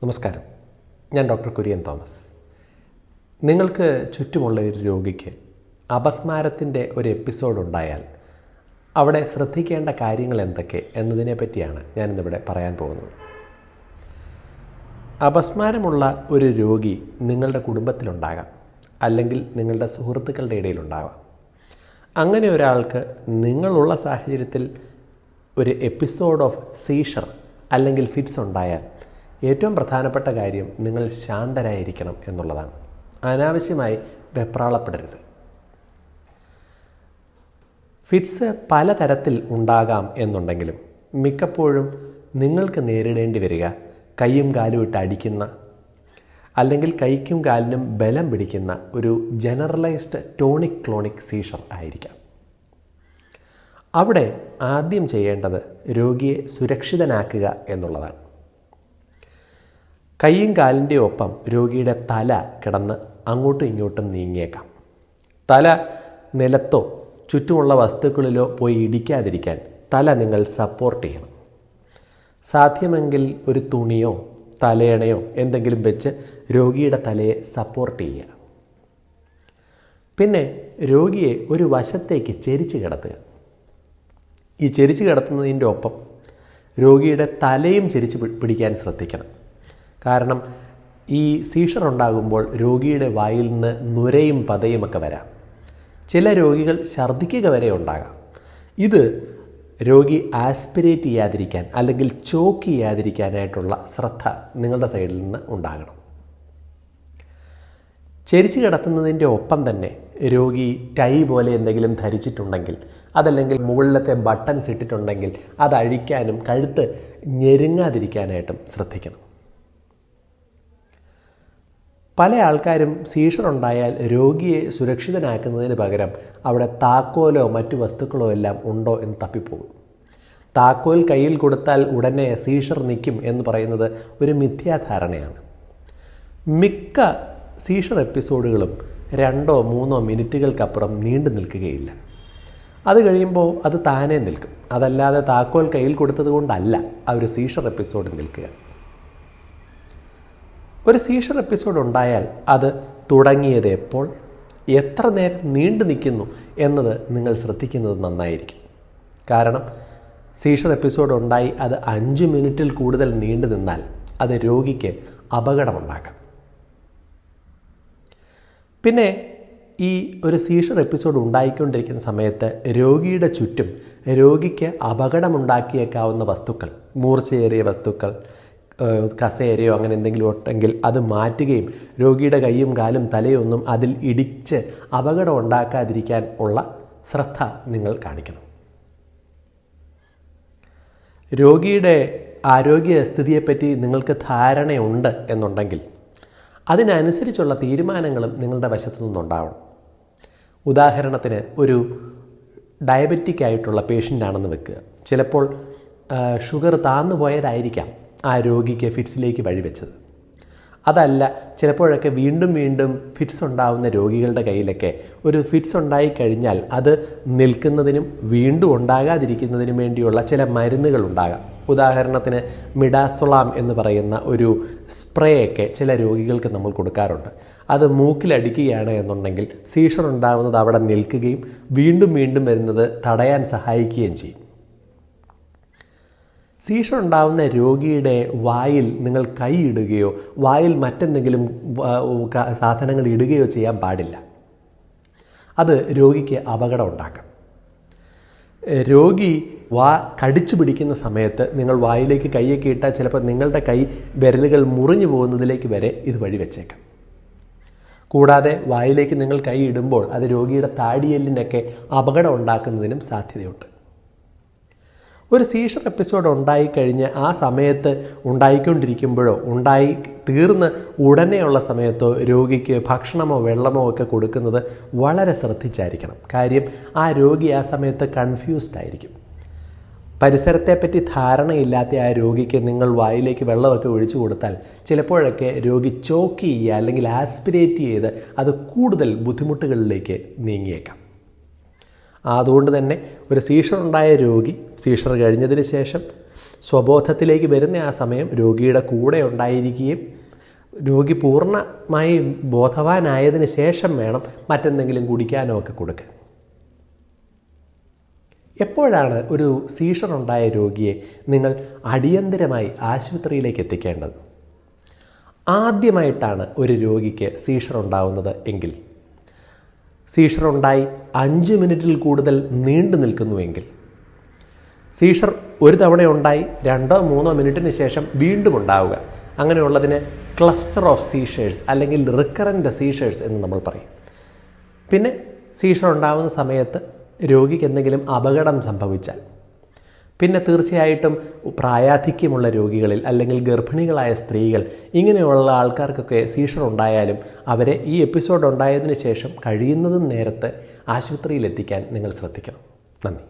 നമസ്കാരം, ഞാൻ doctor Kurian Thomas. നിങ്ങൾക്ക് ചുറ്റുമുള്ള ഒരു രോഗിക്ക് അപസ്മാരത്തിൻ്റെ ഒരു എപ്പിസോഡ് ഉണ്ടായാൽ അവിടെ ശ്രദ്ധിക്കേണ്ട കാര്യങ്ങൾ എന്തൊക്കെ എന്നതിനെ പറ്റിയാണ് ഞാനിന്നിവിടെ പറയാൻ പോകുന്നത്. അപസ്മാരമുള്ള ഒരു രോഗി നിങ്ങളുടെ കുടുംബത്തിലുണ്ടാകാം, അല്ലെങ്കിൽ നിങ്ങളുടെ സുഹൃത്തുക്കളുടെ ഇടയിലുണ്ടാകാം. അങ്ങനെ ഒരാൾക്ക് നിങ്ങളുള്ള സാഹചര്യത്തിൽ ഒരു എപ്പിസോഡ് ഓഫ് സീഷർ അല്ലെങ്കിൽ ഫിറ്റ്സ് ഉണ്ടായാൽ ഏറ്റവും പ്രധാനപ്പെട്ട കാര്യം നിങ്ങൾ ശാന്തരായിരിക്കണം എന്നുള്ളതാണ്. അനാവശ്യമായി വെപ്രാളപ്പെടരുത്. ഫിറ്റ്സ് പലതരത്തിൽ ഉണ്ടാകാം എന്നുണ്ടെങ്കിലും മിക്കപ്പോഴും നിങ്ങൾക്ക് നേരിടേണ്ടി വരിക കൈയും കാലും ഇട്ട് അടിക്കുന്ന, അല്ലെങ്കിൽ കൈക്കും കാലിനും ബലം പിടിക്കുന്ന ഒരു ജനറലൈസ്ഡ് ടോണിക് ക്ലോണിക് സീഷർ ആയിരിക്കാം. അവിടെ ആദ്യം ചെയ്യേണ്ടത് രോഗിയെ സുരക്ഷിതനാക്കുക എന്നുള്ളതാണ്. കൈയും കാലിൻ്റെ ഒപ്പം രോഗിയുടെ തല കിടന്ന് അങ്ങോട്ടും ഇങ്ങോട്ടും നീങ്ങിയേക്കാം. തല നിലത്തോ ചുറ്റുമുള്ള വസ്തുക്കളിലോ പോയി ഇടിക്കാതിരിക്കാൻ തല നിങ്ങൾ സപ്പോർട്ട് ചെയ്യണം. സാധ്യമെങ്കിൽ ഒരു തുണിയോ തലയണയോ എന്തെങ്കിലും വെച്ച് രോഗിയുടെ തലയെ സപ്പോർട്ട് ചെയ്യുക. പിന്നെ രോഗിയെ ഒരു വശത്തേക്ക് ചെരിച്ച് കിടത്തുക. ഈ ചെരിച്ച് കിടത്തുന്നതിൻ്റെ ഒപ്പം രോഗിയുടെ തലയും ചെരിച്ച് പിടിക്കാൻ ശ്രദ്ധിക്കണം. കാരണം ഈ സീഷർ ഉണ്ടാകുമ്പോൾ രോഗിയുടെ വായിൽ നിന്ന് നുരയും പതയുമൊക്കെ വരാം. ചില രോഗികൾ ഛർദ്ദിക്കുക വരെ ഉണ്ടാകാം. ഇത് രോഗി ആസ്പിരേറ്റ് ചെയ്യാതിരിക്കാൻ അല്ലെങ്കിൽ ചോക്ക് ചെയ്യാതിരിക്കാനായിട്ടുള്ള ശ്രദ്ധ നിങ്ങളുടെ സൈഡിൽ നിന്ന് ഉണ്ടാകണം. ചെരിച്ച് കിടത്തുന്നതിൻ്റെ ഒപ്പം തന്നെ രോഗി ടൈ പോലെ എന്തെങ്കിലും ധരിച്ചിട്ടുണ്ടെങ്കിൽ, അതല്ലെങ്കിൽ മുകളിലത്തെ ബട്ടൺസ് ഇട്ടിട്ടുണ്ടെങ്കിൽ അത് അഴിക്കാനും കഴുത്ത് ഞെരുങ്ങാതിരിക്കാനായിട്ടും ശ്രദ്ധിക്കണം. പല ആൾക്കാരും സീഷർ ഉണ്ടായാൽ രോഗിയെ സുരക്ഷിതനാക്കുന്നതിന് പകരം അവിടെ താക്കോലോ മറ്റു വസ്തുക്കളോ എല്ലാം ഉണ്ടോ എന്ന് തപ്പിപ്പോകും. താക്കോൽ കയ്യിൽ കൊടുത്താൽ ഉടനെ സീഷർ നിൽക്കും എന്ന് പറയുന്നത് ഒരു മിഥ്യാധാരണയാണ്. മിക്ക സീഷർ എപ്പിസോഡുകളും 2-3 മിനിറ്റുകൾക്കപ്പുറം നീണ്ടു നിൽക്കുകയില്ല. അത് കഴിയുമ്പോൾ അത് താനേ നിൽക്കും. അതല്ലാതെ താക്കോൽ കയ്യിൽ കൊടുത്തത് കൊണ്ടല്ല ആ ഒരു സീഷർ എപ്പിസോഡ് നിൽക്കുക. ഒരു സീഷർ എപ്പിസോഡ് ഉണ്ടായാൽ അത് തുടങ്ങിയത് എപ്പോൾ, എത്ര നേരം നീണ്ടു നിൽക്കുന്നു എന്നത് നിങ്ങൾ ശ്രദ്ധിക്കുന്നത് നന്നായിരിക്കും. കാരണം സീഷർ എപ്പിസോഡ് ഉണ്ടായി അത് 5 മിനിറ്റിൽ കൂടുതൽ നീണ്ടു നിന്നാൽ അത് രോഗിക്ക് അപകടമുണ്ടാക്കാം. പിന്നെ ഈ ഒരു സീഷർ എപ്പിസോഡ് ഉണ്ടായിക്കൊണ്ടിരിക്കുന്ന സമയത്ത് രോഗിയുടെ ചുറ്റും രോഗിക്ക് അപകടമുണ്ടാക്കിയേക്കാവുന്ന വസ്തുക്കൾ, മൂർച്ചയേറിയ വസ്തുക്കൾ, കസേരയോ അങ്ങനെ എന്തെങ്കിലും ഉണ്ടെങ്കിൽ അത് മാറ്റുകയും രോഗിയുടെ കൈയും കാലും തലയൊന്നും അതിൽ ഇടിച്ച് അപകടം ഉണ്ടാക്കാതിരിക്കാൻ ഉള്ള ശ്രദ്ധ നിങ്ങൾ കാണിക്കണം. രോഗിയുടെ ആരോഗ്യസ്ഥിതിയെപ്പറ്റി നിങ്ങൾക്ക് ധാരണയുണ്ട് എന്നുണ്ടെങ്കിൽ അതിനനുസരിച്ചുള്ള തീരുമാനങ്ങളും നിങ്ങളുടെ വശത്തു നിന്നുണ്ടാവണം. ഉദാഹരണത്തിന് ഒരു ഡയബറ്റിക് ആയിട്ടുള്ള പേഷ്യൻ്റാണെന്ന് വെക്കുക. ചിലപ്പോൾ ഷുഗർ താന്നു പോയതായിരിക്കാം ആ രോഗിക്ക് ഫിറ്റ്സിലേക്ക് വഴിവെച്ചത്. അതല്ല, ചിലപ്പോഴൊക്കെ വീണ്ടും വീണ്ടും ഫിറ്റ്സ് ഉണ്ടാകുന്ന രോഗികളുടെ കയ്യിലൊക്കെ ഒരു ഫിറ്റ്സ് ഉണ്ടായിക്കഴിഞ്ഞാൽ അത് നിൽക്കുന്നതിനും വീണ്ടും ഉണ്ടാകാതിരിക്കുന്നതിനും വേണ്ടിയുള്ള ചില മരുന്നുകൾ ഉണ്ടാകാം. ഉദാഹരണത്തിന് മിഡാസൊളാം എന്ന് പറയുന്ന ഒരു സ്പ്രേ ഒക്കെ ചില രോഗികൾക്ക് നമ്മൾ കൊടുക്കാറുണ്ട്. അത് മൂക്കിലടിക്കുകയാണ് എന്നുണ്ടെങ്കിൽ സീഷർ ഉണ്ടാകുന്നത് അവിടെ നിൽക്കുകയും വീണ്ടും വീണ്ടും വരുന്നത് തടയാൻ സഹായിക്കുകയും ചെയ്യും. സീഷർ ഉണ്ടാകുന്ന രോഗിയുടെ വായിൽ നിങ്ങൾ കൈ ഇടുകയോ വായിൽ മറ്റെന്തെങ്കിലും സാധനങ്ങൾ ഇടുകയോ ചെയ്യാൻ പാടില്ല. അത് രോഗിക്ക് അപകടം ഉണ്ടാക്കാം. രോഗി കടിച്ചു പിടിക്കുന്ന സമയത്ത് നിങ്ങൾ വായിലേക്ക് കൈയൊക്കെ ഇട്ടാൽ ചിലപ്പോൾ നിങ്ങളുടെ കൈ വിരലുകൾ മുറിഞ്ഞു പോകുന്നതിലേക്ക് വരെ ഇത് വഴിവെച്ചേക്കാം. കൂടാതെ വായിലേക്ക് നിങ്ങൾ കൈ ഇടുമ്പോൾ അത് രോഗിയുടെ താടിയെല്ലിനൊക്കെ അപകടം ഉണ്ടാക്കുന്നതിനും സാധ്യതയുണ്ട്. ഒരു സീഷർ എപ്പിസോഡ് ഉണ്ടായിക്കഴിഞ്ഞ് ആ സമയത്ത് ഉണ്ടായിക്കൊണ്ടിരിക്കുമ്പോഴോ ഉണ്ടായി തീർന്ന് ഉടനെയുള്ള സമയത്തോ രോഗിക്ക് ഭക്ഷണമോ വെള്ളമോ ഒക്കെ കൊടുക്കുന്നത് വളരെ ശ്രദ്ധിച്ചായിരിക്കണം. കാര്യം ആ രോഗി ആ സമയത്ത് കൺഫ്യൂസ്ഡ് ആയിരിക്കും. പരിസരത്തെപ്പറ്റി ധാരണയില്ലാത്ത ആ രോഗിക്ക് നിങ്ങൾ വായിലേക്ക് വെള്ളമൊക്കെ ഒഴിച്ചു കൊടുത്താൽ ചിലപ്പോഴൊക്കെ രോഗി ചോക്ക് ചെയ്യുക അല്ലെങ്കിൽ ആസ്പിരേറ്റ് ചെയ്ത് അത് കൂടുതൽ ബുദ്ധിമുട്ടുകളിലേക്ക് നീങ്ങിയേക്കാം. അതുകൊണ്ട് തന്നെ ഒരു സീഷർ ഉണ്ടായ രോഗി സീഷർ കഴിഞ്ഞതിന് ശേഷം സ്വബോധത്തിലേക്ക് വരുന്ന ആ സമയം രോഗിയുടെ കൂടെ ഉണ്ടായിരിക്കുകയും രോഗി പൂർണ്ണമായി ബോധവാനായതിന് ശേഷം വേണം മറ്റെന്തെങ്കിലും കുടിക്കാനോ ഒക്കെ കൊടുക്കാൻ. എപ്പോഴാണ് ഒരു സീഷർ ഉണ്ടായ രോഗിയെ നിങ്ങൾ അടിയന്തരമായി ആശുപത്രിയിലേക്ക് എത്തിക്കേണ്ടത്? ആദ്യമായിട്ടാണ് ഒരു രോഗിക്ക് സീഷർ ഉണ്ടാവുന്നത് എങ്കിൽ, സീഷർ ഉണ്ടായി 5 മിനിറ്റിൽ കൂടുതൽ നീണ്ടു നിൽക്കുന്നുവെങ്കിൽ, സീഷർ ഒരു തവണ ഉണ്ടായി 2-3 മിനിറ്റിന് ശേഷം വീണ്ടും ഉണ്ടാവുക, അങ്ങനെയുള്ളതിന് ക്ലസ്റ്റർ ഓഫ് സീഷേഴ്സ് അല്ലെങ്കിൽ റിക്കറൻ്റ് സീഷേഴ്സ് എന്ന് നമ്മൾ പറയും. പിന്നെ സീഷർ ഉണ്ടാകുന്ന സമയത്ത് രോഗിക്ക് എന്തെങ്കിലും അപകടം സംഭവിച്ചാൽ, പിന്നെ തീർച്ചയായിട്ടും പ്രായാധിക്യമുള്ള രോഗികളിൽ അല്ലെങ്കിൽ ഗർഭിണികളായ സ്ത്രീകൾ, ഇങ്ങനെയുള്ള ആൾക്കാർക്കൊക്കെ സീഷർ ഉണ്ടായാലും അവരെ ഈ എപ്പിസോഡ് ഉണ്ടായതിനു ശേഷം കഴിയുന്നതും നേരത്തെ ആശുപത്രിയിൽ എത്തിക്കാൻ നിങ്ങൾ ശ്രദ്ധിക്കണം. നന്ദി.